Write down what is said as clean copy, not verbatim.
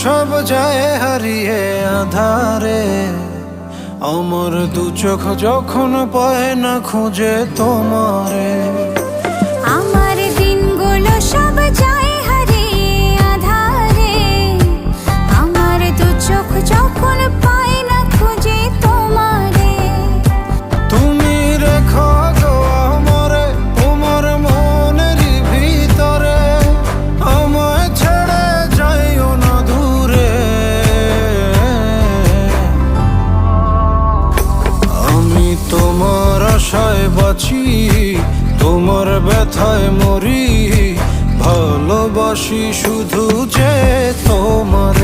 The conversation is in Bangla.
সব যায় হারিয়ে আধারে, আমার দু চোখ যখন পায় না খুঁজে তোমারে। আমার দিনগুলো সব যায় হারিয়ে আঁধারে, আমার দু চোখ যখন পায় না খুঁজে তোমারে। তুমি রেখো গো আমারে তোমার মনের ভিতরে, আমায় ছেড়ে যাইও না দূরে। আমি তোমার আশায় বাঁচি, তোমার ব্যথায় মরি, ভালোবাসি শুধু যে তোমার।